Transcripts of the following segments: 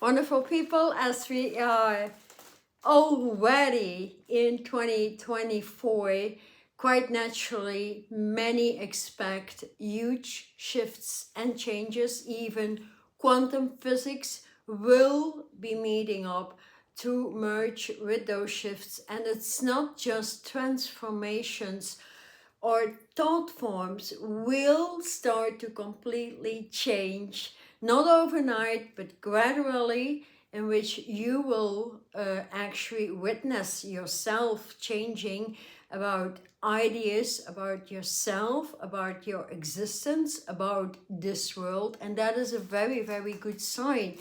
Wonderful people, as we are already in 2024, quite naturally, many expect huge shifts and changes. Even quantum physics will be meeting up to merge with those shifts. And it's not just transformations or thought forms will start to completely change, not overnight, but gradually, in which you will actually witness yourself changing about ideas, about yourself, about your existence, about this world. And that is a very, very good sign,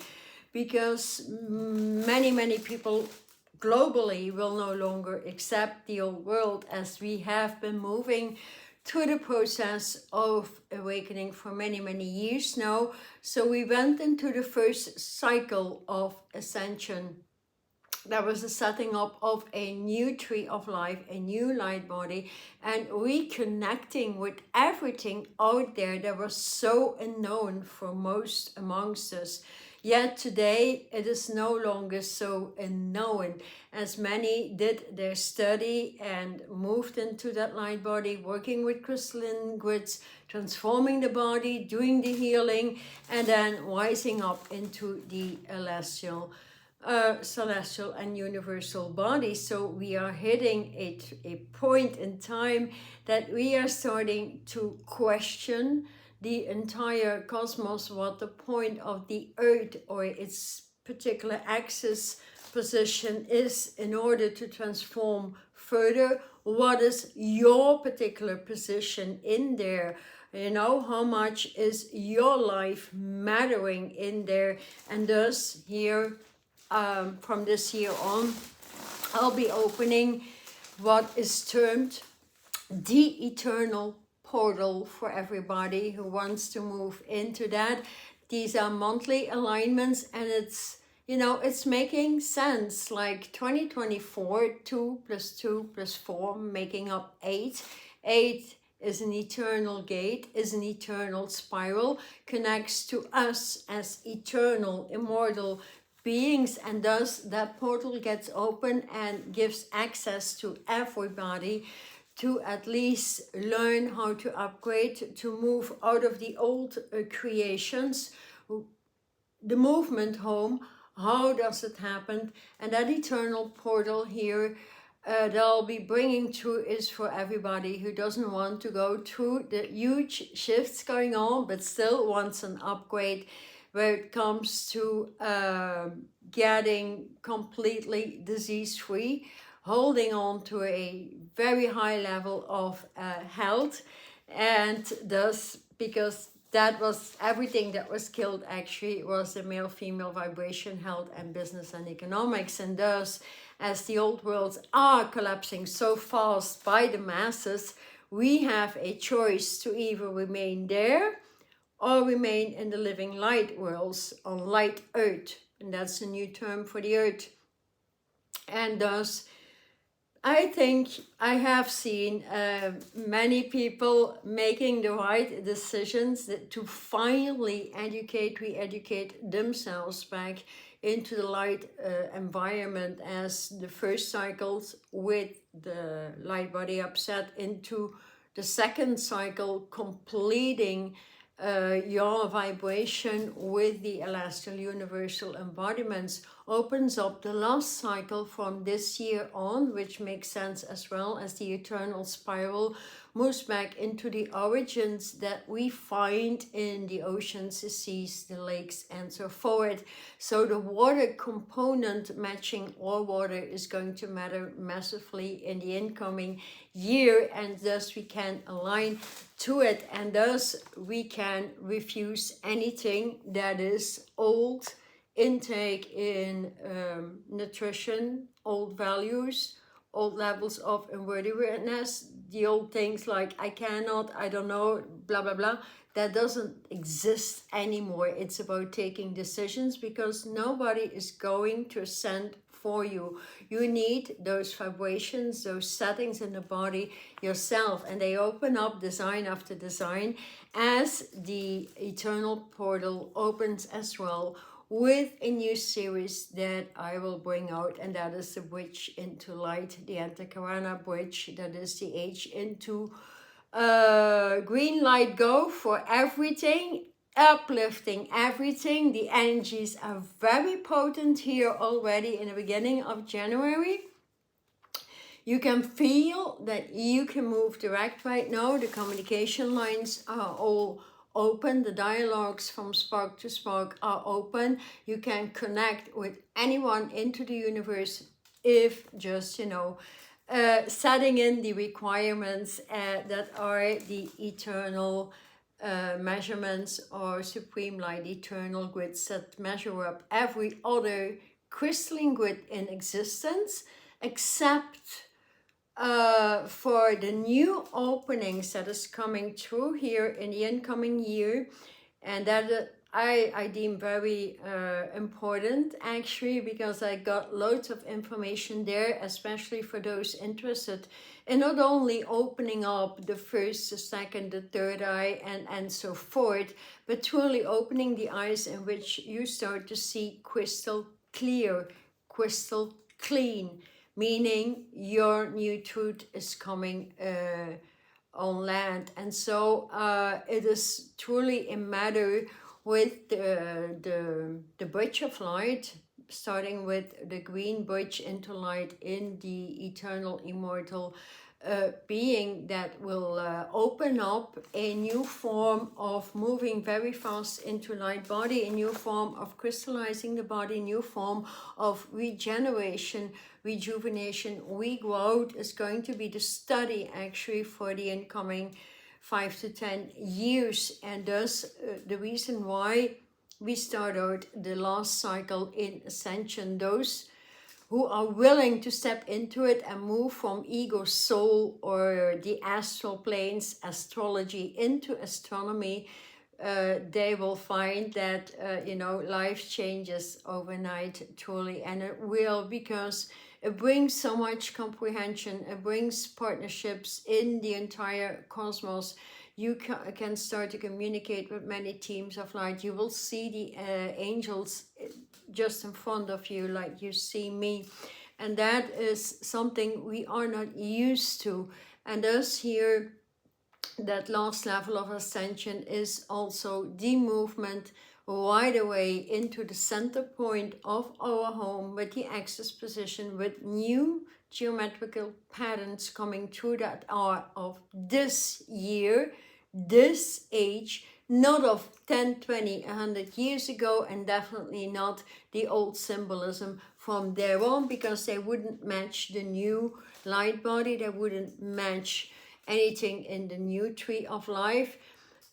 because many people globally will no longer accept the old world, as we have been moving through the process of awakening for many years now. So we went into the first cycle of ascension. There was a setting up of a new tree of life, a new light body, and reconnecting with everything out there that was so unknown for most amongst us. Yet today it is no longer so unknown, as many did their study and moved into that light body, working with crystalline grids, transforming the body, doing the healing, and then rising up into the celestial and universal body. So we are hitting a point in time that we are starting to question the entire cosmos, what the point of the earth or its particular axis position is in order to transform further. What is your particular position in there? You know, how much is your life mattering in there? And thus here, from this year on, I'll be opening what is termed the eternal portal for everybody who wants to move into that. These are monthly alignments, and it's, you know, it's making sense. Like 2024, 2 + 2 + 4 making up 8. 8 is an eternal gate, is an eternal spiral, connects to us as eternal, immortal beings, and thus that portal gets open and gives access to everybody to at least learn how to upgrade, to move out of the old creations, the movement home. How does it happen? And that eternal portal here that I'll be bringing to is for everybody who doesn't want to go through the huge shifts going on, but still wants an upgrade where it comes to getting completely disease-free, holding on to a very high level of health. And thus, because that was everything that was killed, actually was the male-female vibration, health and business and economics. And thus, as the old worlds are collapsing so fast by the masses, we have a choice to either remain there or remain in the living light worlds on light earth. And that's a new term for the earth. And thus, I think I have seen many people making the right decisions to finally re-educate themselves back into the light environment, as the first cycles with the light body upset into the second cycle, completing your vibration with the celestial universal embodiments, opens up the last cycle from this year on, which makes sense, as well as the eternal spiral moves back into the origins that we find in the oceans, the seas, the lakes, and so forth. So the water component, matching all water, is going to matter massively in the incoming year, and thus we can align to it, and thus we can refuse anything that is old intake in nutrition, old values, old levels of unworthiness, the old things like I cannot, I don't know, blah blah blah. That doesn't exist anymore. It's about taking decisions, because nobody is going to ascend for you. You need those vibrations, those settings in the body yourself, and they open up design after design as the eternal portal opens as well with a new series that I will bring out, and that is the Bridge into Light, the Antakarana Bridge, that is the age into green light go for everything, uplifting everything. The energies are very potent here already in the beginning of January. You can feel that you can move direct right now. The communication lines are all open. The dialogues from spark to spark are open. You can connect with anyone into the universe if just, you know, setting in the requirements that are the eternal measurements or supreme light eternal grids that measure up every other crystalline grid in existence, except for the new openings that is coming through here in the incoming year, and that I deem very important actually, because I got loads of information there, especially for those interested in not only opening up the first, the second, the third eye and so forth, but truly opening the eyes in which you start to see crystal clear, crystal clean, meaning your new truth is coming on land. And so it is truly a matter with the bridge of light, starting with the green bridge into light in the eternal immortal being that will open up a new form of moving very fast into light body, a new form of crystallizing the body, a new form of regeneration, rejuvenation, regrowth is going to be the study actually for the incoming 5 to 10 years. And thus the reason why we start out the last cycle in Ascension, those who are willing to step into it and move from ego, soul, or the astral planes, astrology, into astronomy, they will find that, you know, life changes overnight, truly. And it will, because it brings so much comprehension, it brings partnerships in the entire cosmos. You can start to communicate with many teams of light. You will see the angels just in front of you, like you see me. And that is something we are not used to. And thus here, that last level of ascension is also the movement right away into the center point of our home with the axis position, with new geometrical patterns coming through that are of this year, this age, not of 10, 20, 100 years ago, and definitely not the old symbolism from there on, because they wouldn't match the new light body, they wouldn't match anything in the new tree of life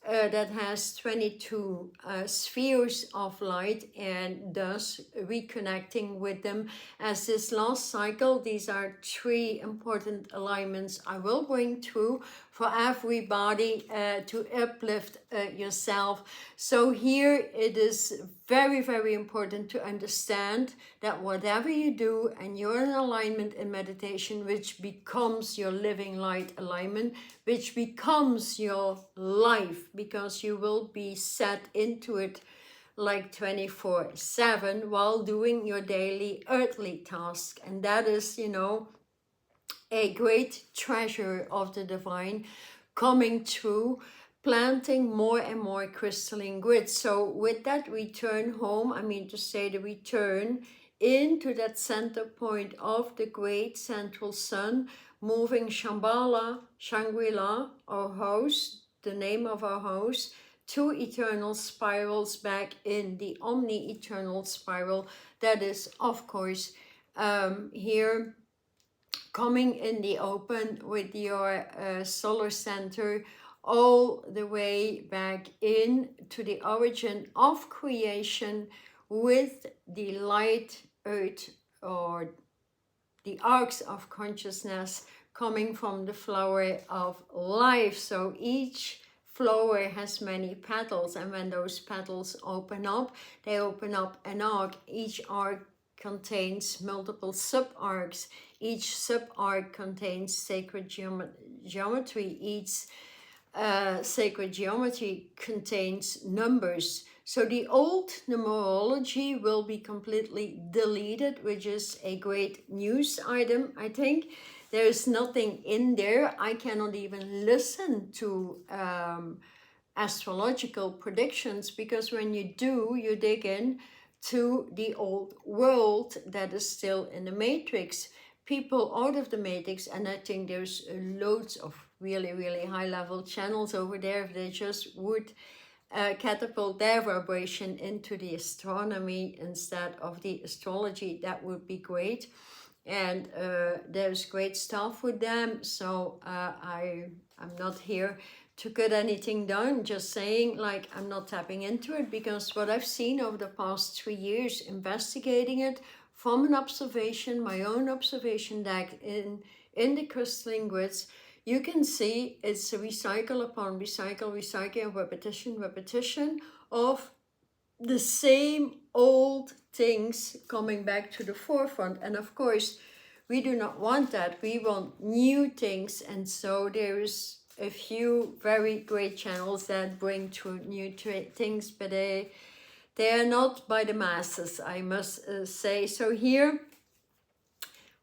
that has 22 spheres of light, and thus reconnecting with them as this last cycle. These are 3 important alignments I will bring through for everybody to uplift yourself. So here it is very, very important to understand that whatever you do and you're in alignment in meditation, which becomes your living light alignment, which becomes your life, because you will be set into it like 24/7 while doing your daily earthly task. And that is, you know, a great treasure of the divine coming through, planting more and more crystalline grids. So with that return home, I mean to say the return into that center point of the great central sun, moving Shambala, Shangri-La, our house, the name of our house, 2 eternal spirals back in the omni-eternal spiral. That is, of course, here coming in the open with your solar center all the way back in to the origin of creation, with the light earth or the arcs of consciousness coming from the flower of life. So each flower has many petals, and when those petals open up, they open up an arc. Each arc contains multiple sub-arcs. Each sub-arc contains sacred geometry. Each sacred geometry contains numbers. So the old numerology will be completely deleted, which is a great news item, I think. There is nothing in there. I cannot even listen to astrological predictions, because when you do, you dig in to the old world that is still in the matrix. People out of the matrix, and I think there's loads of really, really high level channels over there. If they just would catapult their vibration into the astronomy instead of the astrology, that would be great. And there's great stuff with them. So I'm not here to cut anything down, just saying, like, I'm not tapping into it, because what I've seen over the past 3 years investigating it from an observation, my own observation deck in the crystalline grids, you can see it's a recycle upon recycle, recycling, repetition of the same old things coming back to the forefront. And of course, we do not want that. We want new things. And so there is a few very great channels that bring to new things, but they are not by the masses, I must say. So here,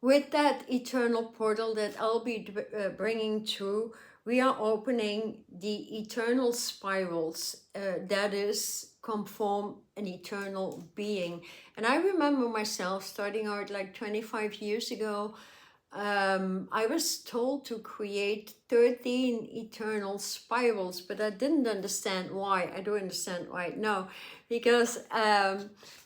with that eternal portal that I'll be bringing to, we are opening the eternal spirals that is conform an eternal being. And I remember myself starting out like 25 years ago. I was told to create 13 eternal spirals, but I didn't understand why. I do understand right now, because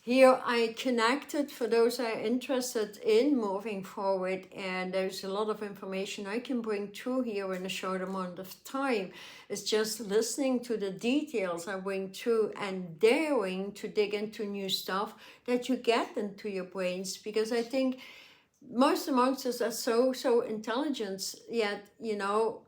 here I connected, for those who are interested in moving forward, and there's a lot of information I can bring through here in a short amount of time. It's just listening to the details I bring through and daring to dig into new stuff that you get into your brains, because I think most amongst us are so intelligent, yet, you know,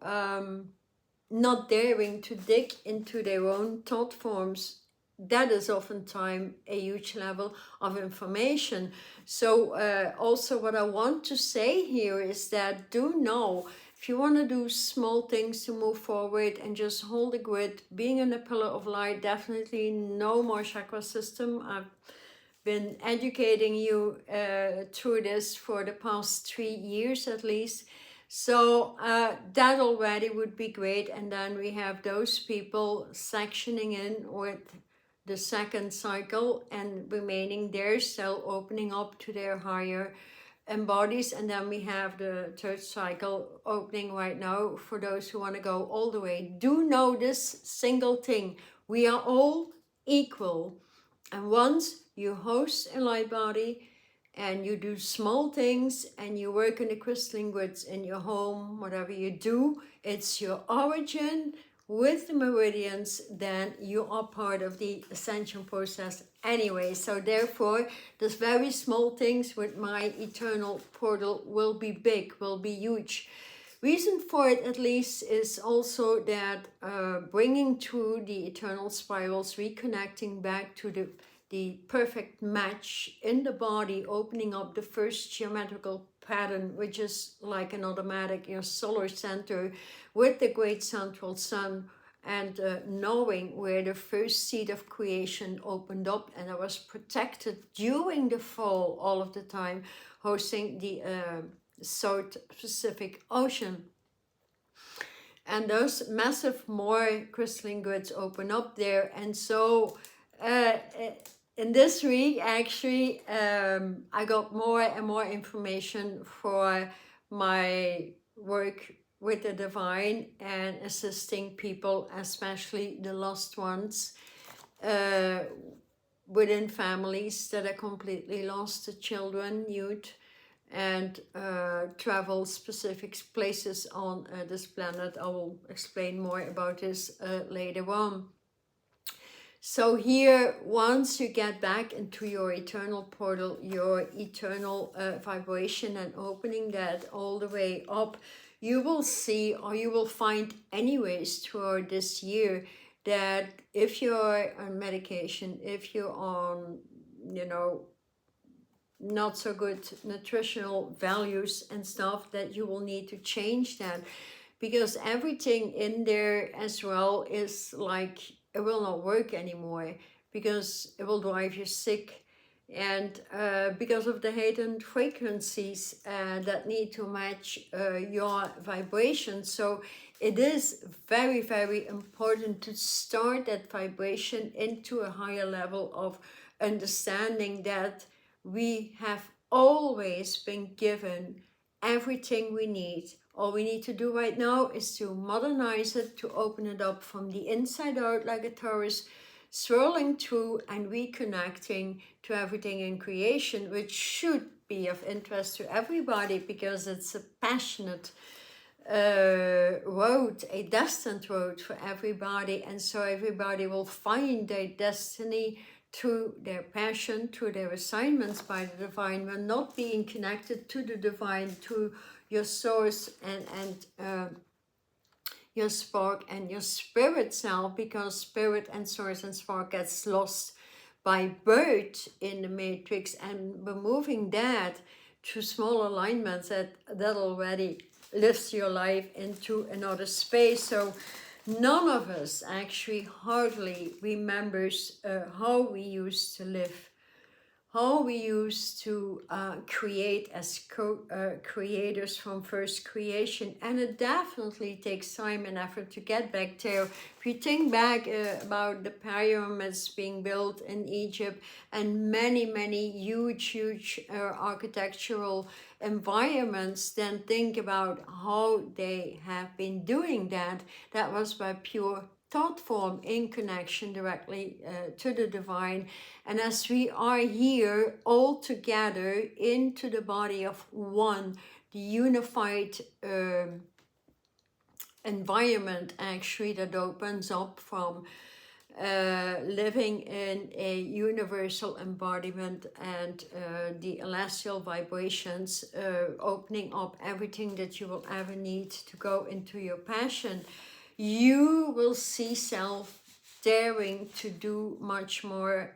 not daring to dig into their own thought forms. That is oftentimes a huge level of information. So also what I want to say here is that do know, if you want to do small things to move forward and just hold the grid, being in a pillar of light, definitely no more chakra system. I've been educating you through this for the past 3 years at least. So that already would be great. And then we have those people sectioning in with the second cycle and remaining there, still opening up to their higher embodies. And then we have the third cycle opening right now for those who want to go all the way. Do know this single thing: we are all equal. And once you host a light body and you do small things and you work in the crystalline grids in your home, whatever you do, it's your origin with the meridians, then you are part of the ascension process anyway. So therefore, those very small things with my eternal portal will be big, will be huge. Reason for it, at least, is also that bringing through the eternal spirals, reconnecting back to the perfect match in the body, opening up the first geometrical pattern, which is like an automatic, your solar center with the great central sun, and knowing where the first seed of creation opened up, and I was protected during the fall all of the time, hosting the South Pacific Ocean. And those massive more crystalline grids open up there. And so in this week, actually, I got more and more information for my work with the divine and assisting people, especially the lost ones, within families that are completely lost, the children, youth, and travel specific places on this planet. I will explain more about this later on. So here, once you get back into your eternal portal, your eternal vibration, and opening that all the way up, you will see, or you will find anyways throughout this year, that if you're on medication, if you're on, you know, not so good nutritional values and stuff, that you will need to change that, because everything in there as well is like, it will not work anymore. because it will drive you sick. And because of the hidden frequencies that need to match your vibration. So it is very, very important to start that vibration into a higher level of understanding that we have always been given everything we need. All we need to do right now is to modernize it, to open it up from the inside out like a Taurus, swirling through and reconnecting to everything in creation, which should be of interest to everybody because it's a passionate road, a destined road for everybody. And so everybody will find their destiny through their passion, through their assignments by the divine, when not being connected to the divine, to your source and your spark and your spirit self, because spirit and source and spark gets lost by birth in the matrix, and removing that to small alignments that already lifts your life into another space. So none of us actually hardly remembers how we used to live, how we used to create as creators from first creation. And it definitely takes time and effort to get back there. If you think back about the pyramids being built in Egypt and many huge architectural environments, then think about how they have been doing that. That was by pure thought form in connection directly to the divine. And as we are here all together into the body of one, the unified environment actually that opens up from living in a universal embodiment and the celestial vibrations, opening up everything that you will ever need to go into your passion, you will see self daring to do much more.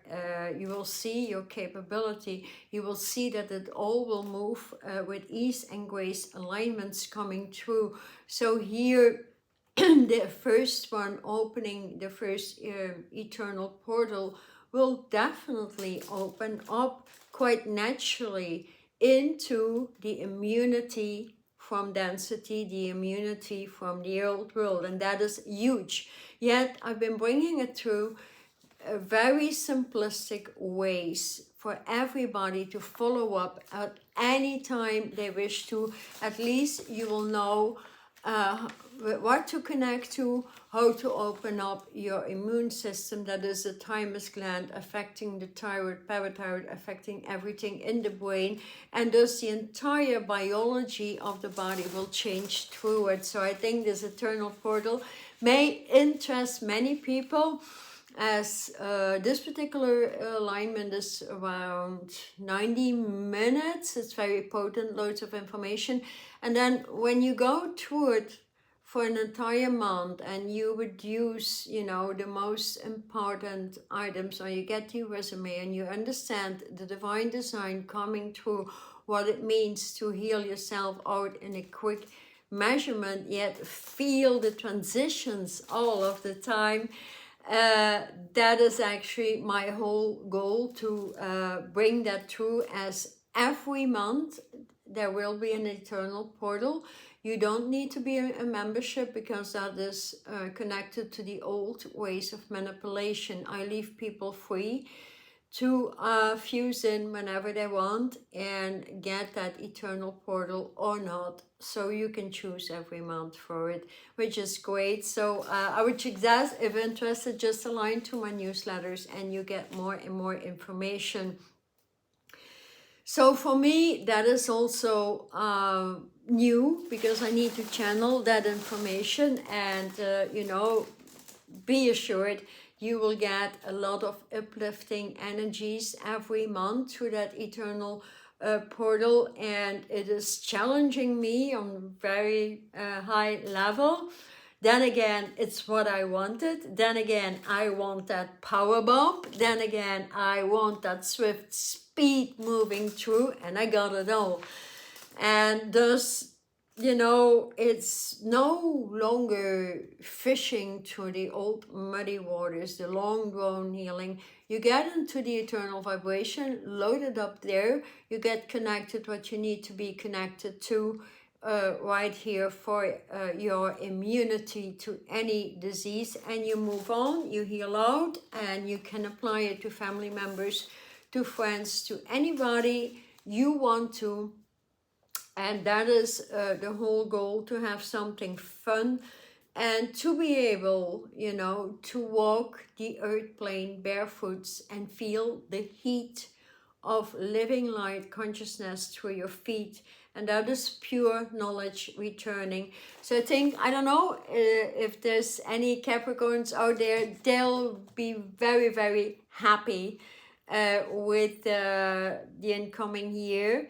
You will see your capability. You will see that it all will move with ease and grace, alignments coming through. So here, the first one opening, the first eternal portal will definitely open up quite naturally into the immunity from density, the immunity from the old world, and that is huge. Yet I've been bringing it through very simplistic ways for everybody to follow up at any time they wish to. At least you will know what to connect to, how to open up your immune system. That is the thymus gland affecting the thyroid, parathyroid, affecting everything in the brain, and thus the entire biology of the body will change through it. So I think this eternal portal may interest many people, as this particular alignment is around 90 minutes. It's very potent, loads of information. And then when you go through it for an entire month and you would use, you know, the most important items, or you get your resume and you understand the divine design coming through, what it means to heal yourself out in a quick measurement, yet feel the transitions all of the time. That is actually my whole goal, to bring that through, as every month there will be an eternal portal. You don't need to be a membership, because that is connected to the old ways of manipulation. I leave people free to fuse in whenever they want and get that eternal portal or not. So you can choose every month for it, which is great. So I would suggest, if interested, just align to my newsletters and you get more and more information. So for me, that is also new, because I need to channel that information, and you know, be assured you will get a lot of uplifting energies every month through that eternal portal, and it is challenging me on a very high level. Then again, it's what I wanted. Then again, I want that power bump. Then again, I want that swift speed moving through, and I got it all. And thus, you know, it's no longer fishing through the old muddy waters, the long drawn healing. You get into the eternal vibration, loaded up there, you get connected what you need to be connected to right here for your immunity to any disease, and you move on, you heal out, and you can apply it to family members, to friends, to anybody you want to. And that is the whole goal, to have something fun and to be able, you know, to walk the earth plane barefoots and feel the heat of living light consciousness through your feet. And that is pure knowledge returning. So I think, I don't know if there's any Capricorns out there, they'll be very, very happy with the incoming year.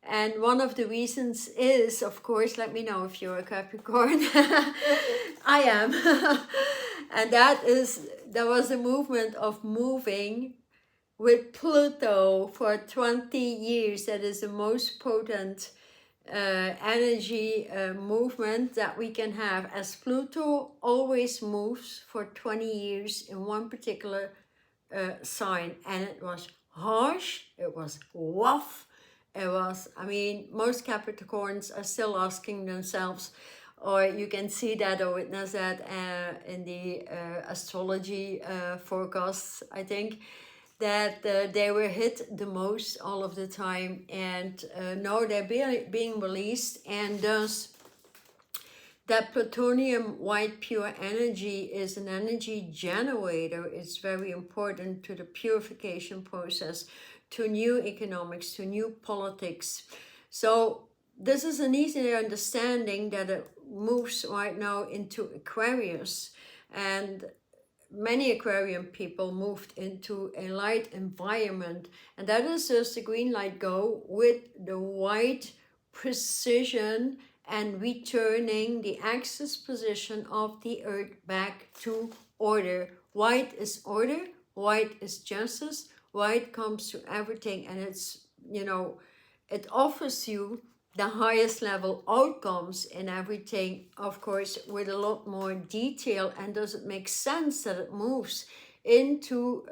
And one of the reasons is, of course, let me know if you're a Capricorn. I am. And there was a movement of moving with Pluto for 20 years. That is the most potent energy movement that we can have, as Pluto always moves for 20 years in one particular sign. And it was harsh, it was rough. It was, I mean, most Capricorns are still asking themselves, or you can see that or witness that in the astrology forecasts, I think, that they were hit the most all of the time. And now they're being released, and thus that plutonium white pure energy is an energy generator. It's very important to the purification process, to new economics, to new politics. So this is an easier understanding that it moves right now into Aquarius, and many Aquarian people moved into a light environment, and that is just the green light go with the white precision and returning the axis position of the earth back to order. White is order, white is justice, white comes to everything, and it's, you know, it offers you the highest level outcomes in everything, of course, with a lot more detail. And does it make sense that it moves into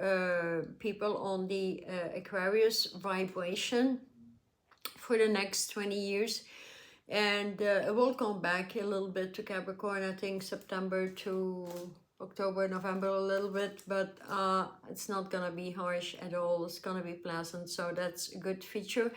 people on the Aquarius vibration for the next 20 years? And it will come back a little bit to Capricorn, I think September to October, November a little bit, but it's not gonna be harsh at all. It's gonna be pleasant, so that's a good feature.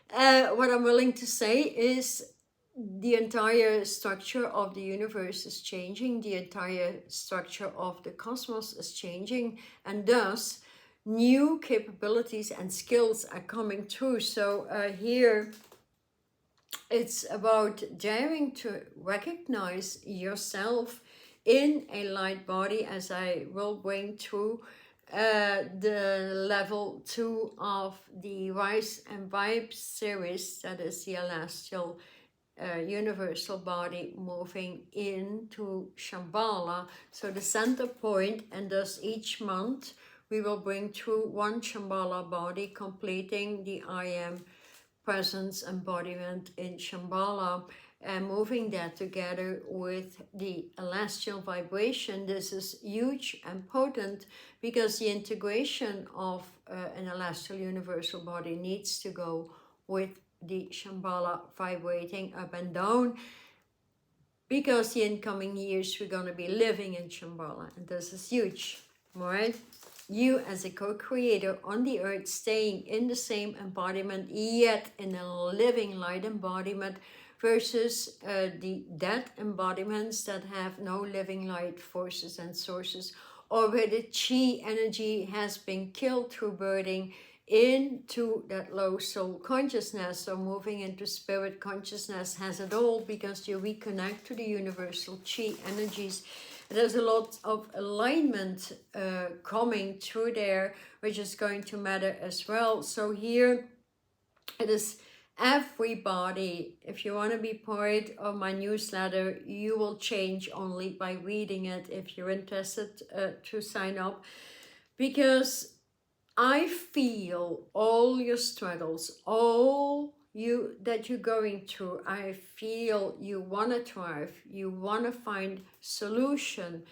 What I'm willing to say is the entire structure of the universe is changing, the entire structure of the cosmos is changing, and thus new capabilities and skills are coming through. So here it's about daring to recognize yourself in a light body, as I will bring through the level 2 of the Rise and Vibe series, that is the celestial universal body moving into Shambala, so the center point. And thus each month we will bring through one Shambala body, completing the I Am presence embodiment in Shambala, and moving that together with the celestial vibration. This is huge and potent, because the integration of an celestial universal body needs to go with the Shambhala vibrating up and down, because the incoming years we're going to be living in Shambhala, and this is huge, right? You as a co-creator on the earth, staying in the same embodiment, yet in a living light embodiment, versus the dead embodiments that have no living light forces and sources, or where the chi energy has been killed through birthing into that low soul consciousness, or moving into spirit consciousness, has it all, because you reconnect to the universal chi energies. There's a lot of alignment coming through there, which is going to matter as well. So here it is everybody. If you want to be part of my newsletter, you will change only by reading it, if you're interested to sign up, because I feel all your struggles, all that you're going through. I feel you want to thrive, you want to find solution.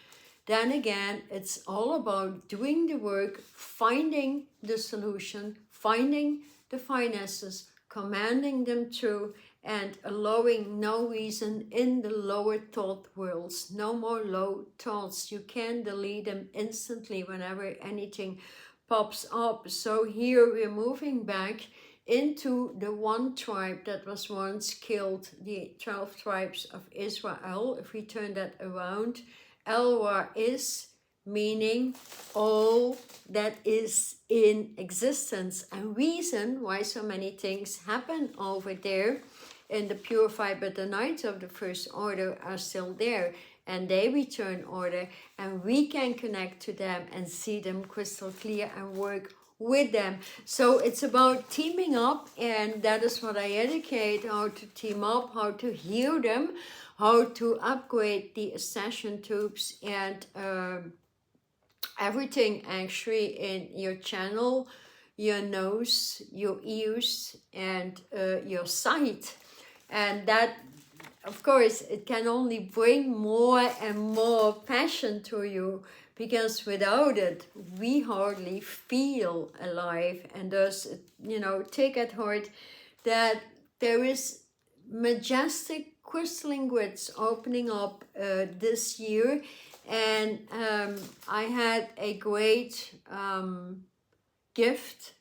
Then again, it's all about doing the work, finding the solution, finding the finances, commanding them through, and allowing no reason in the lower thought worlds. No more low thoughts. You can delete them instantly whenever anything pops up. So here we're moving back into the one tribe that was once killed, the 12 tribes of Israel. If we turn that around, Elwa is meaning all that is in existence, and reason why so many things happen over there in the purified, but the Knights of the First Order are still there, and they return order, and we can connect to them and see them crystal clear and work with them. So it's about teaming up, and that is what I educate, how to team up, how to heal them, how to upgrade the Ascension tubes, and everything actually in your channel, your nose, your ears, and your sight. And that, of course, it can only bring more and more passion to you, because without it, we hardly feel alive. And thus, you know, take at heart that there is majestic crystalline grids opening up this year. And I had a great gift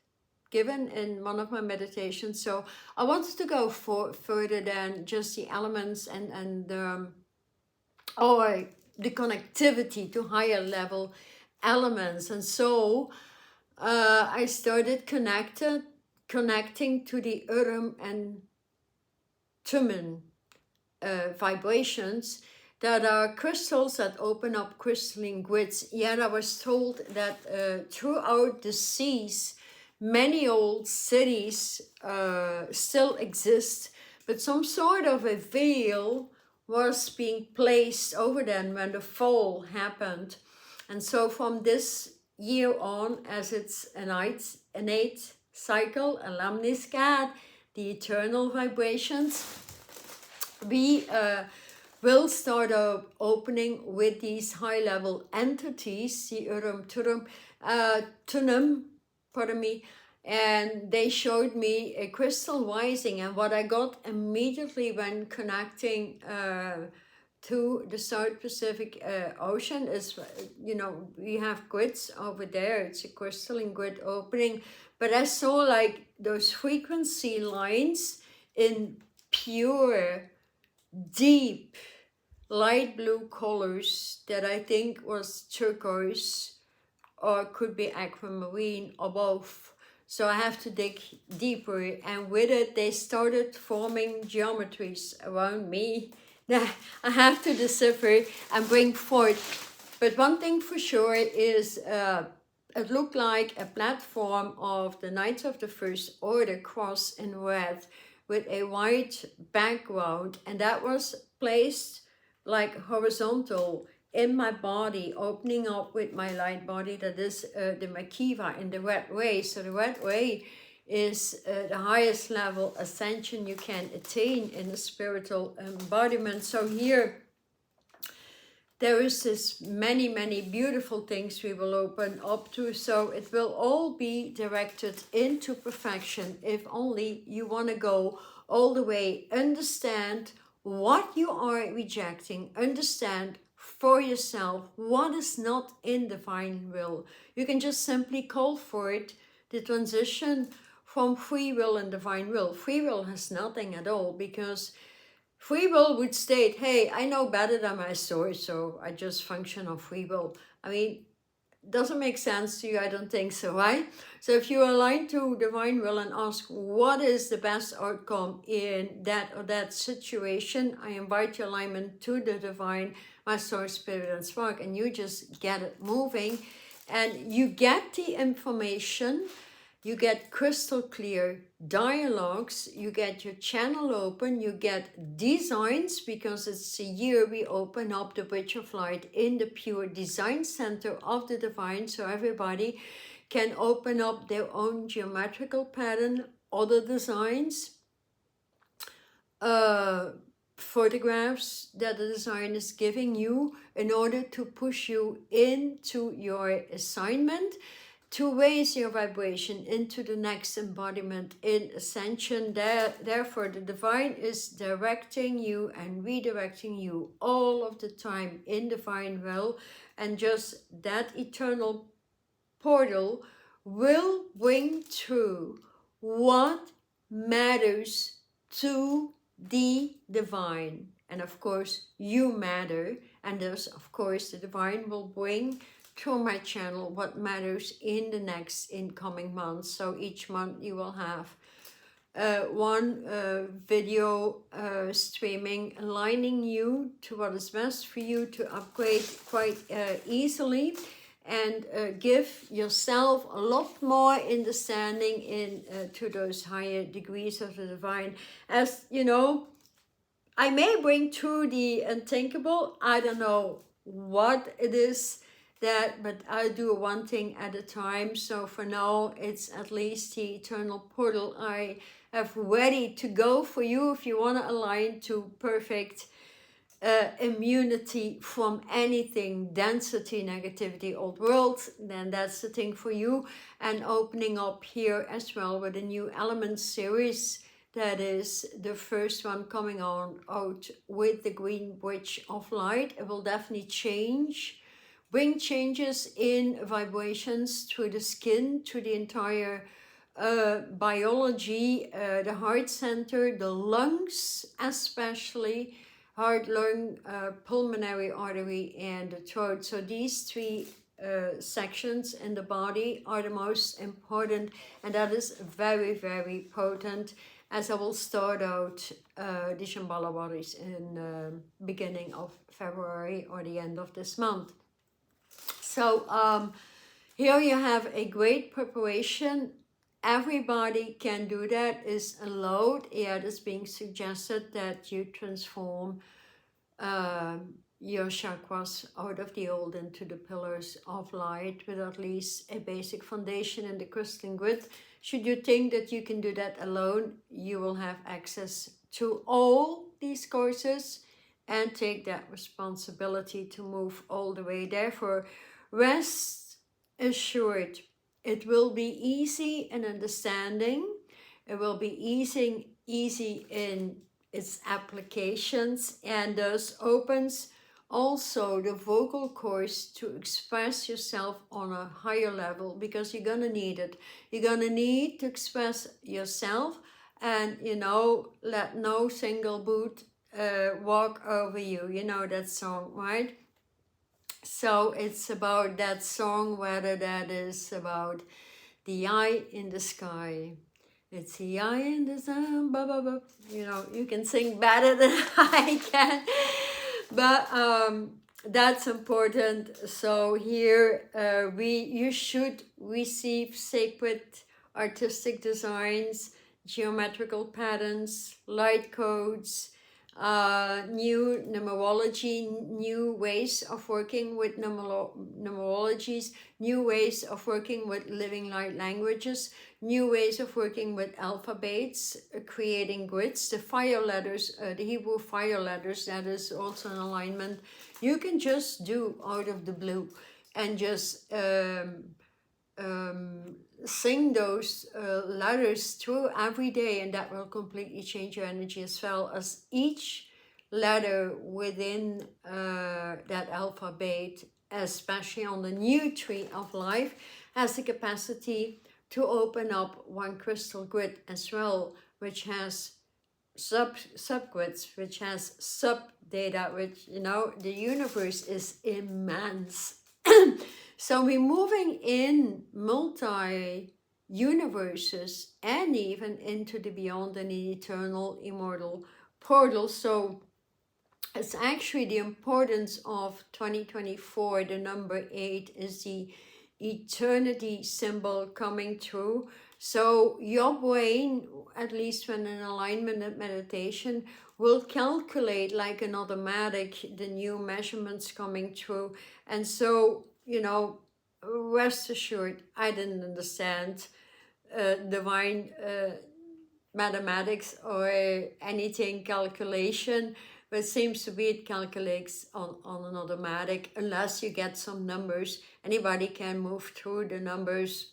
given in one of my meditations. So I wanted to go further than just the elements and or the connectivity to higher level elements. And so I started connecting to the Urim and Thummim vibrations that are crystals that open up crystalline grids. Yet I was told that throughout the seas, many old cities still exist, but some sort of a veil was being placed over them when the fall happened. And so from this year on, as it's an innate cycle, a lamniscat, the eternal vibrations, we will start opening with these high-level entities, the Urim Thummim, pardon me, and they showed me a crystal rising. And what I got immediately when connecting to the South Pacific Ocean is, you know, we have grids over there. It's a crystalline grid opening, but I saw like those frequency lines in pure, deep, light blue colors that I think was turquoise or could be aquamarine or both. So I have to dig deeper, and with it they started forming geometries around me that I have to decipher and bring forth. But one thing for sure is it looked like a platform of the Knights of the First Order cross in red with a white background, and that was placed like horizontal in my body, opening up with my light body, that is the Makiva in the red way. So the red way is the highest level ascension you can attain in the spiritual embodiment. So here there is this many beautiful things we will open up to. So it will all be directed into perfection if only you want to go all the way. Understand what you are rejecting, understand for yourself what is not in divine will. You can just simply call for it, the transition from free will and divine will. Free will has nothing at all, because free will would state, hey, I know better than my source, so I just function on free will. I mean, doesn't make sense to you, I don't think so, right? So if you align to divine will and ask what is the best outcome in that or that situation, I invite your alignment to the divine, my source, spirit, and spark, and you just get it moving, and you get the information, you get crystal clear dialogues, you get your channel open, you get designs, because it's a year we open up the bridge of light in the pure design center of the divine, so everybody can open up their own geometrical pattern, other designs, photographs that the design is giving you in order to push you into your assignment, to raise your vibration into the next embodiment in Ascension. Therefore, the divine is directing you and redirecting you all of the time in divine will, and just that eternal portal will bring through what matters to the divine. And of course, you matter, and thus, of course, the divine will bring through my channel what matters in the next incoming months. So each month you will have one video streaming, aligning you to what is best for you to upgrade quite easily, and give yourself a lot more understanding to those higher degrees of the divine. As you know, I may bring through the unthinkable. I don't know what it is but I'll do one thing at a time. So for now, it's at least the eternal portal I have ready to go for you if you want to align to perfect immunity from anything, density, negativity, old world, then that's the thing for you. And opening up here as well with a new element series. That is the first one coming out with the green bridge of light. It will definitely bring changes in vibrations through the skin, through the entire biology, the heart center, the lungs especially, heart, lung, pulmonary artery, and the throat. So these three sections in the body are the most important, and that is very, very potent, as I will start out the Shambala bodies in beginning of February or the end of this month. So here you have a great preparation. Everybody can do that. Is allowed. Yeah, it is being suggested that you transform your chakras out of the old into the pillars of light with at least a basic foundation in the crystalline grid. Should you think that you can do that alone, you will have access to all these courses and take that responsibility to move all the way. Therefore, rest assured, it will be easy in understanding. It will be easy in its applications, and thus opens also the vocal cords to express yourself on a higher level, because you're gonna need it. You're gonna need to express yourself, and you know, let no single boot walk over you. You know that song, right? So it's about that song, whether that is about the eye in the sky. It's the eye in the sun, blah, blah, blah. You know, you can sing better than I can. But that's important. So here you should receive sacred artistic designs, geometrical patterns, light codes, new numerology, new ways of working with numerologies, new ways of working with living light languages, new ways of working with alphabets, creating grids, the fire letters, the Hebrew fire letters, that is also an alignment you can just do out of the blue, and just sing those letters through every day, and that will completely change your energy, as well as each letter within that alphabet, especially on the new tree of life, has the capacity to open up one crystal grid as well, which has subgrids, which has sub data, which, you know, the universe is immense. So we're moving in multi-universes and even into the beyond and the eternal, immortal portal. So it's actually the importance of 2024. The number 8 is the eternity symbol coming through. So your brain, at least when in alignment and meditation, will calculate like an automatic the new measurements coming through. And so, you know, rest assured, I didn't understand divine mathematics or anything calculation, but it seems to be it calculates on an automatic unless you get some numbers. Anybody can move through the numbers.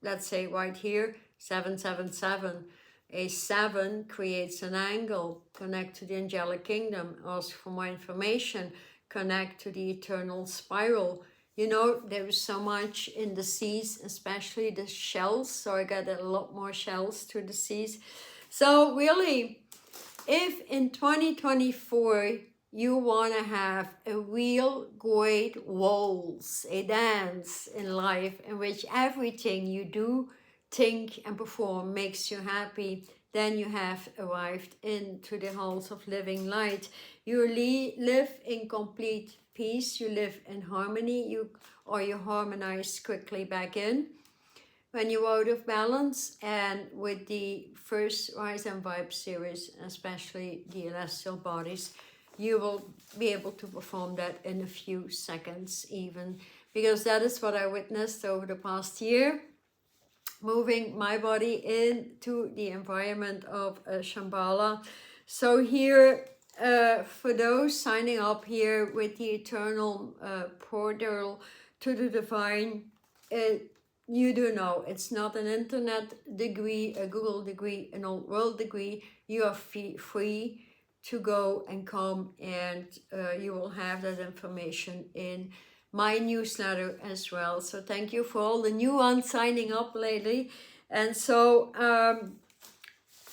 Let's say right here, 777. A 7 creates an angle. Connect to the angelic kingdom. Ask for more information. Connect to the eternal spiral. You know, there is so much in the seas, especially the shells. So I got a lot more shells through the seas. So really, if in 2024 you want to have a real great waltz, a dance in life in which everything you do, think and perform makes you happy, then you have arrived into the halls of living light. You live in complete peace, you live in harmony, you harmonize quickly back in. When you're out of balance, and with the first Rise and Vibe series, especially the celestial bodies, you will be able to perform that in a few seconds even, because that is what I witnessed over the past year, moving my body into the environment of Shambala. So here, for those signing up here with the eternal portal to the divine, you do know it's not an internet degree, a Google degree, an old world degree. You are free to go and come, and you will have that information in my newsletter as well. So thank you for all the new ones signing up lately. And so,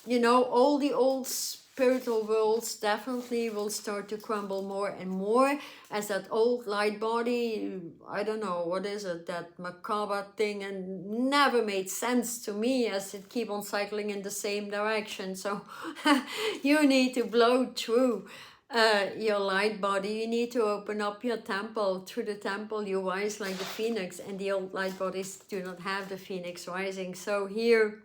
you know, all the old spiritual worlds definitely will start to crumble more and more as that old light body, I don't know, what is it, that macabre thing, and never made sense to me as it keep on cycling in the same direction. So you need to blow through your light body. You need to open up your temple. Through the temple you rise like the phoenix, and the old light bodies do not have the phoenix rising. So here,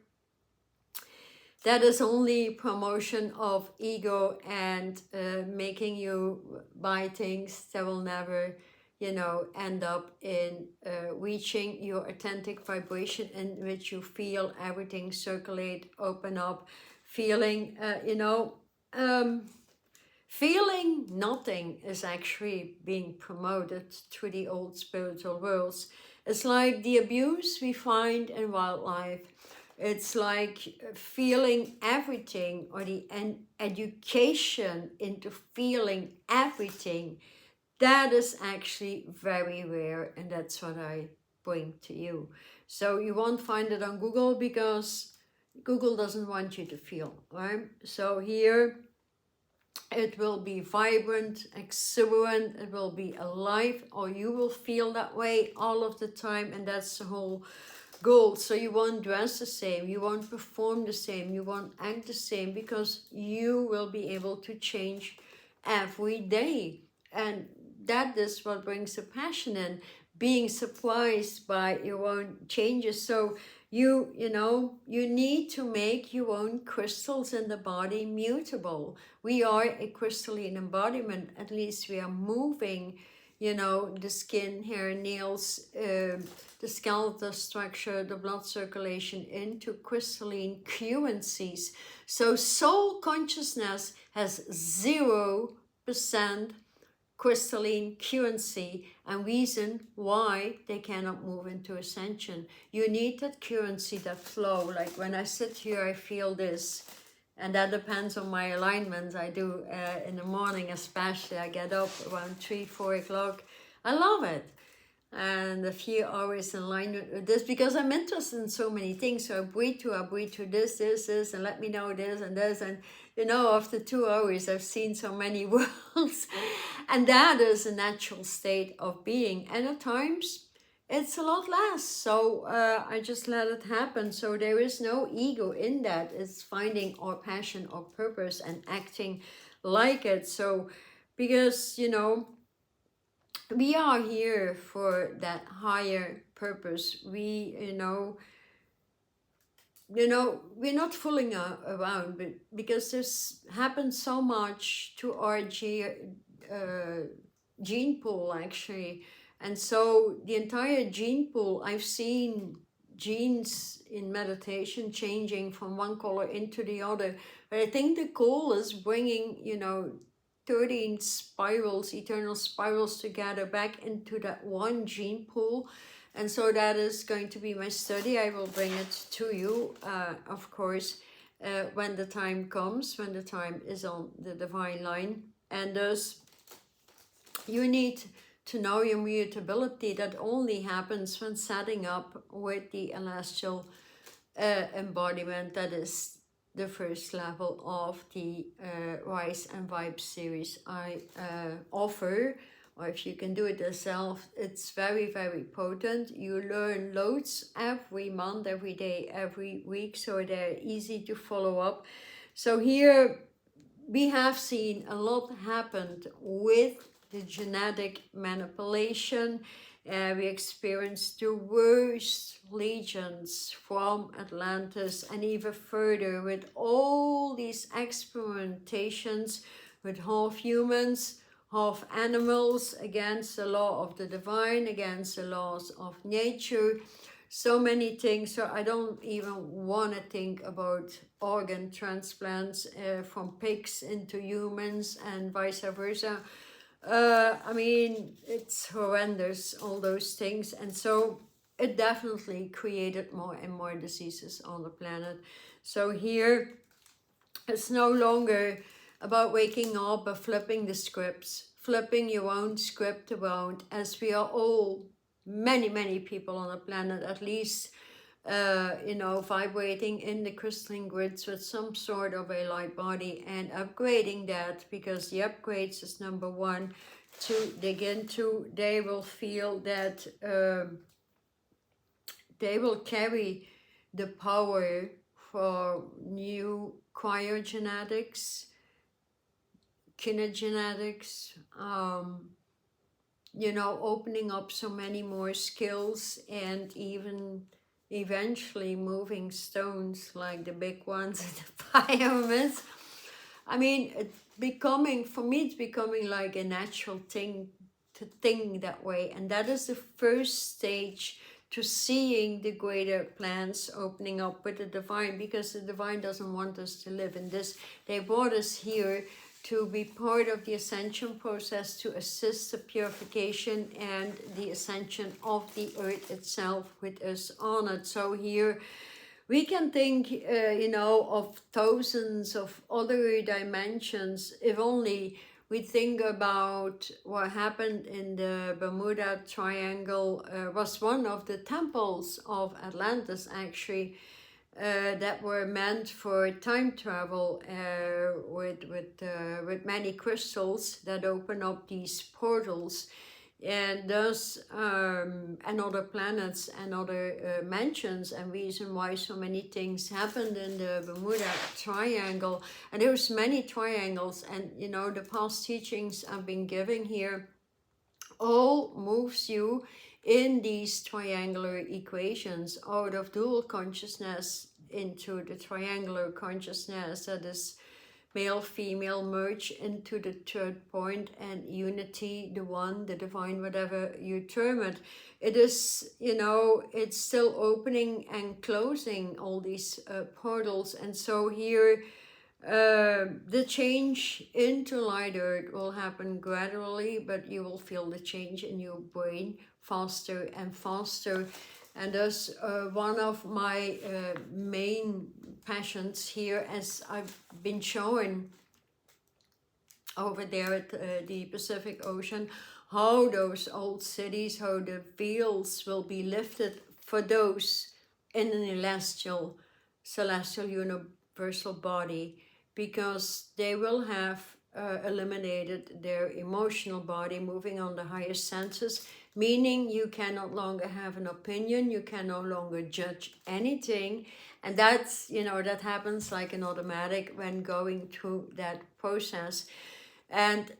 that is only promotion of ego and making you buy things that will never, you know, end up in reaching your authentic vibration, in which you feel everything circulate, open up, feeling, you know, feeling nothing is actually being promoted through the old spiritual worlds. It's like the abuse we find in wildlife. It's like feeling everything, or the education into feeling everything. That is actually very rare, and that's what I bring to you. So you won't find it on Google, because Google doesn't want you to feel, right? So here it will be vibrant, exuberant, it will be alive, or you will feel that way all of the time, and that's the whole goal. So you won't dress the same, you won't perform the same, you won't act the same, because you will be able to change every day. And that is what brings the passion in, being surprised by your own changes. So you know, you need to make your own crystals in the body mutable. We are a crystalline embodiment, at least we are moving, you know, the skin, hair, nails, the skeletal structure, the blood circulation into crystalline currencies. So soul consciousness has 0% crystalline currency, and reason why they cannot move into ascension. You need that currency, that flow. Like when I sit here, I feel this. And that depends on my alignment. I do in the morning especially. I get up around 3, 4 o'clock. I love it. And a few hours in alignment with this, because I'm interested in so many things. So I breathe to this, and let me know this and this. And you know, after 2 hours, I've seen so many worlds. And that is a natural state of being. And at times, it's a lot less. So I just let it happen. So there is no ego in that. It's finding our passion or purpose and acting like it. So because, you know, we are here for that higher purpose. We, you know, we're not fooling around, but because this happens so much to our gene pool, actually. And so the entire gene pool, I've seen genes in meditation changing from one color into the other. But I think the goal is bringing, you know, 13 spirals, eternal spirals together back into that one gene pool. And so that is going to be my study. I will bring it to you, of course, when the time comes, when the time is on the divine line. And thus, you need to know your mutability. That only happens when setting up with the celestial embodiment. That is the first level of the Rise and Vibe series I offer. Or if you can do it yourself, it's very, very potent. You learn loads every month, every day, every week, so they're easy to follow up. So here we have seen a lot happened with the genetic manipulation. We experienced the worst legions from Atlantis and even further with all these experimentations with half humans, half animals, against the law of the divine, against the laws of nature. So many things. So I don't even want to think about organ transplants from pigs into humans and vice versa. I mean, it's horrendous, all those things. And so it definitely created more and more diseases on the planet. So here it's no longer about waking up or flipping the scripts, flipping your own script around, as we are all, many people on the planet, at least, you know, vibrating in the crystalline grids with some sort of a light body and upgrading that, because the upgrades is number one to dig into. They will feel that they will carry the power for new cryogenetics, kinegenetics, you know, opening up so many more skills, and even eventually moving stones like the big ones in the pyramids. I mean, it's becoming, for me, it's becoming like a natural thing to think that way. And that is the first stage to seeing the greater plans opening up with the divine, because the divine doesn't want us to live in this. They brought us here to be part of the ascension process, to assist the purification and the ascension of the earth itself with us on it. So here we can think, you know, of thousands of other dimensions. If only we think about what happened in the Bermuda Triangle, was one of the temples of Atlantis, actually, that were meant for time travel, with many crystals that open up these portals, and thus and other planets and other mansions, and reason why so many things happened in the Bermuda Triangle. And there's many triangles, and you know, the past teachings I've been giving here all moves you in these triangular equations out of dual consciousness into the triangular consciousness, that is male, female, merge into the third point, and unity, the one, the divine, whatever you term it. It is, you know, it's still opening and closing all these portals. And so here, the change into light earth will happen gradually, but you will feel the change in your brain faster and faster. And thus one of my main passions here, as I've been showing over there at the Pacific Ocean, how those old cities, how the veils will be lifted for those in an celestial universal body, because they will have eliminated their emotional body, moving on the higher senses, meaning you can no longer have an opinion, you can no longer judge anything. And that's, you know, that happens like an automatic when going through that process. And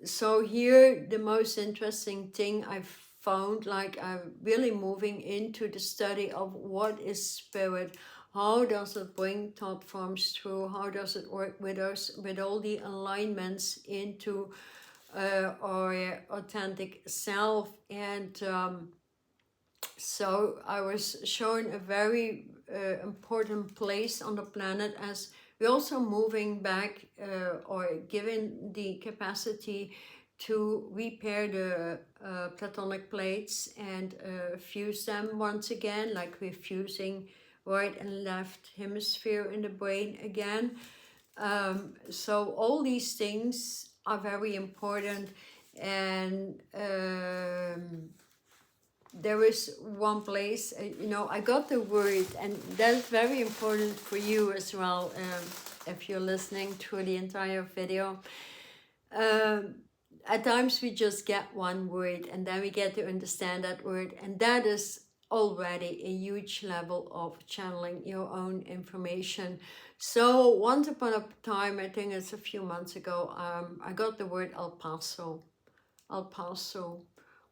so here, the most interesting thing I've found, like I'm really moving into the study of what is spirit. How does it bring thought forms through? How does it work with us, with all the alignments into our authentic self? And So I was shown a very important place on the planet, as we're also moving back or given the capacity to repair the platonic plates and fuse them once again, like we're fusing right and left hemisphere in the brain again. So all these things are very important, and there is one place, you know, I got the word, and that's very important for you as well, if you're listening to the entire video. At times we just get one word and then we get to understand that word, and that is already a huge level of channeling your own information. So once upon a time, I think it's a few months ago, I got the word El Paso. El Paso.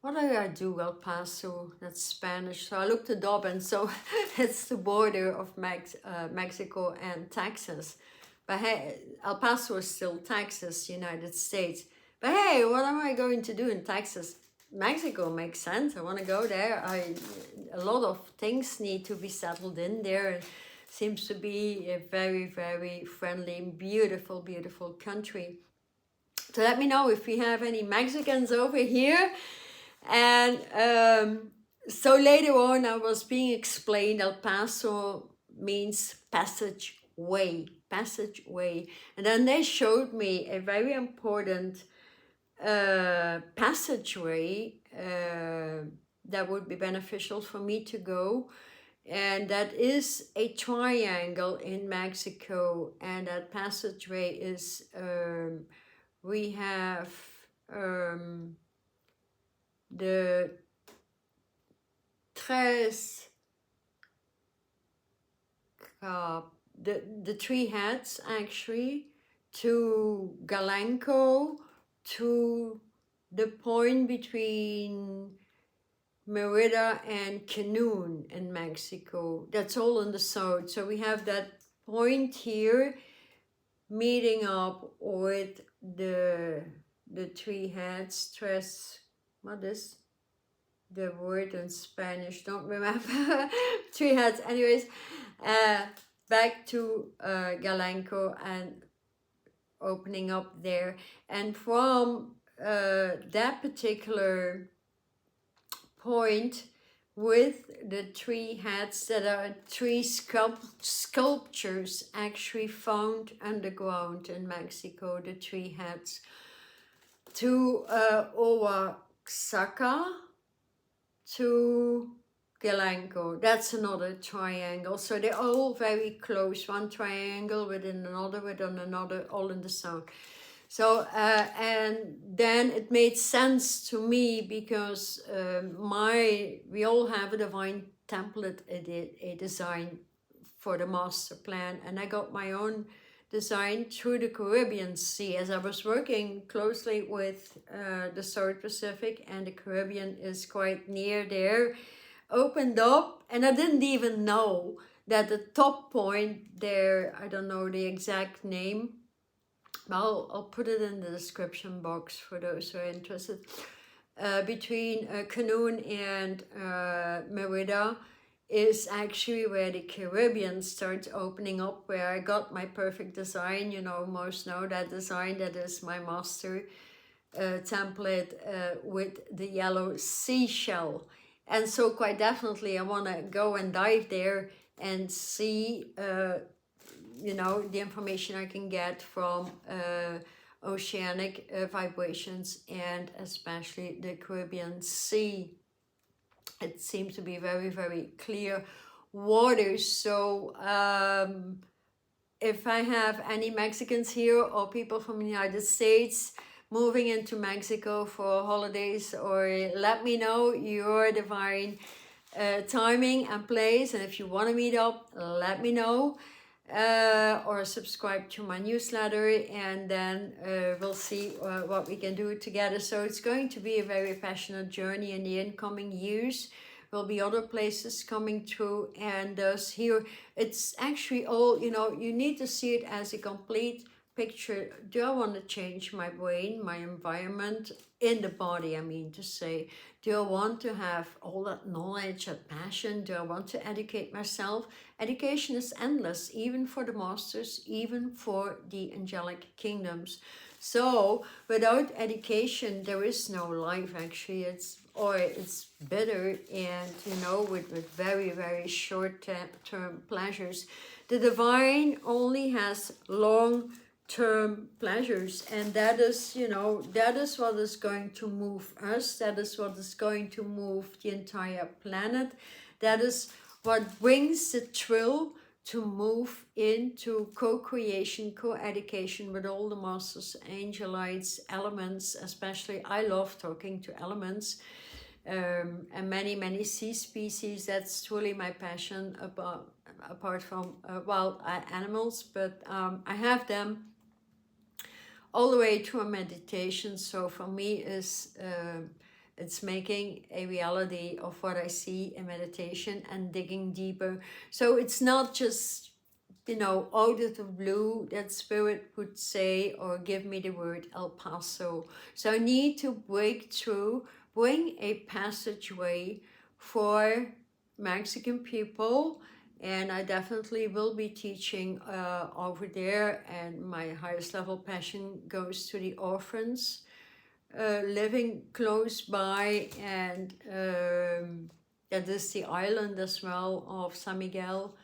What do I do, El Paso? That's Spanish. So I looked it up, and so it's the border of Mexico and Texas. But hey, El Paso is still Texas, United States. But hey, what am I going to do in Texas? Mexico makes sense. I want to go there. A lot of things need to be settled in there. It seems to be a very, very friendly, beautiful, beautiful country. So let me know if we have any Mexicans over here. And so later on, I was being explained El Paso means passageway, passageway. And then they showed me a very important passageway that would be beneficial for me to go. And that is a triangle in Mexico. And that passageway is, we have the tres, the three heads actually, to Galanco, to the point between Merida and Cancun in Mexico. That's all in the south. So we have that point here meeting up with the three heads, tres, what is the word in Spanish? Don't remember. Three heads. Anyways, back to Galanco and opening up there. And from that particular point with the three heads, that are three sculptures actually found underground in Mexico, the three heads, to Oaxaca, to Galanco. That's another triangle. So they're all very close, one triangle within another, all in the south. So and then it made sense to me, because we all have a divine template, a design for the master plan, and I got my own design through the Caribbean Sea, as I was working closely with the South Pacific, and the Caribbean is quite near there, opened up, and I didn't even know that the top point there, I don't know the exact name, I'll put it in the description box for those who are interested, between Cancun and Merida, is actually where the Caribbean starts opening up, where I got my perfect design. You know, most know that design. That is my master template with the yellow seashell. And so quite definitely I want to go and dive there and see, you know, the information I can get from oceanic vibrations, and especially the Caribbean Sea. It seems to be very, very clear waters. So if I have any Mexicans here, or people from the United States moving into Mexico for holidays, or let me know your divine timing and place, and if you want to meet up, let me know, or subscribe to my newsletter, and then we'll see what we can do together. So it's going to be a very passionate journey in the incoming years. There'll be other places coming through, and thus here it's actually all, you know, you need to see it as a complete picture, do I want to change my brain, my environment, in the body, I mean to say? Do I want to have all that knowledge, that passion? Do I want to educate myself? Education is endless, even for the masters, even for the angelic kingdoms. So without education, there is no life actually. It's bitter, and you know, with very, very short term pleasures. The divine only has long-term pleasures, and that is, you know, that is what is going to move us. That is what is going to move the entire planet. That is what brings the thrill to move into co-creation, co-education with all the masters, angelites, elements. Especially, I love talking to elements. And many sea species. That's truly my passion, apart from wild animals, but I have them all the way to a meditation. So for me is it's making a reality of what I see in meditation and digging deeper. So it's not just, you know, out of the blue that spirit would say or give me the word El Paso. So I need to break through, bring a passageway for Mexican people, and I definitely will be teaching over there, and my highest level passion goes to the orphans living close by, and that is the island as well of San Miguel.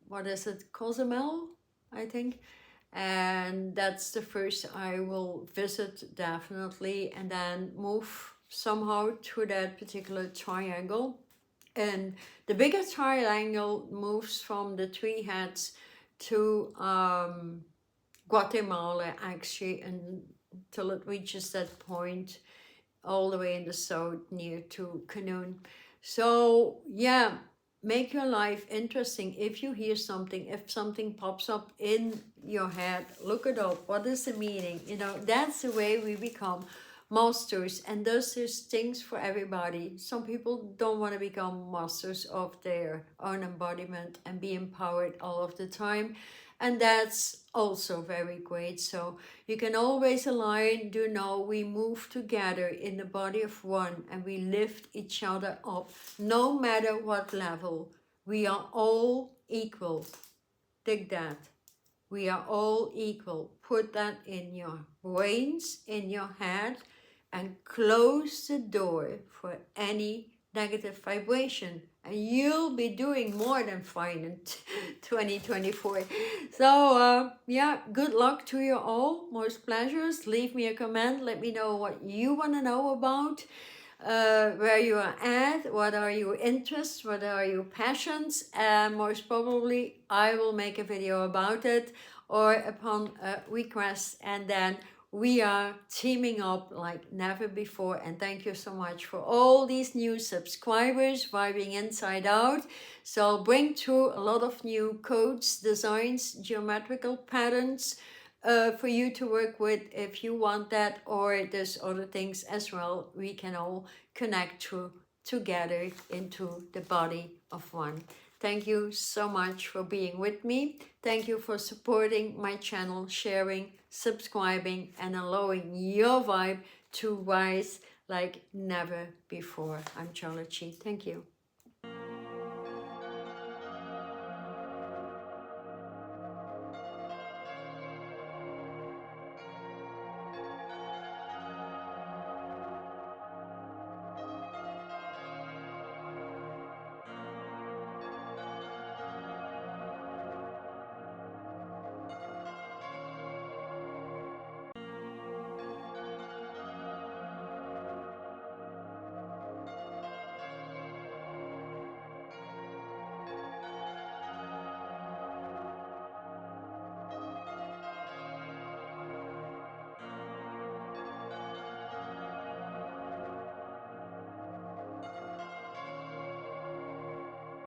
What is it, Cozumel, I think, and that's the first I will visit definitely, and then move somehow to that particular triangle. And the bigger triangle moves from the three heads to Guatemala actually, until it reaches that point all the way in the south near to Cancun. So yeah, make your life interesting. If you hear something, if something pops up in your head, look it up. What is the meaning? You know, that's the way we become masters. And thus there's things for everybody. Some people don't want to become masters of their own embodiment and be empowered all of the time, and that's also very great. So you can always align. Do know we move together in the body of one, and we lift each other up no matter what level. We are all equal. Dig that. We are all equal. Put that in your brains, in your head, and close the door for any negative vibration, and you'll be doing more than fine in 2024. So yeah, good luck to you all. Most pleasures. Leave me a comment. Let me know what you want to know about, where you are at, what are your interests, what are your passions, and most probably I will make a video about it, or upon a request, and then we are teaming up like never before. And thank you so much for all these new subscribers vibing inside out. So I'll bring through a lot of new codes, designs, geometrical patterns for you to work with if you want that, or there's other things as well we can all connect to together into the body of one. Thank you so much for being with me. Thank you for supporting my channel, sharing, subscribing, and allowing your vibe to rise like never before. I'm SharlotChi. Thank you.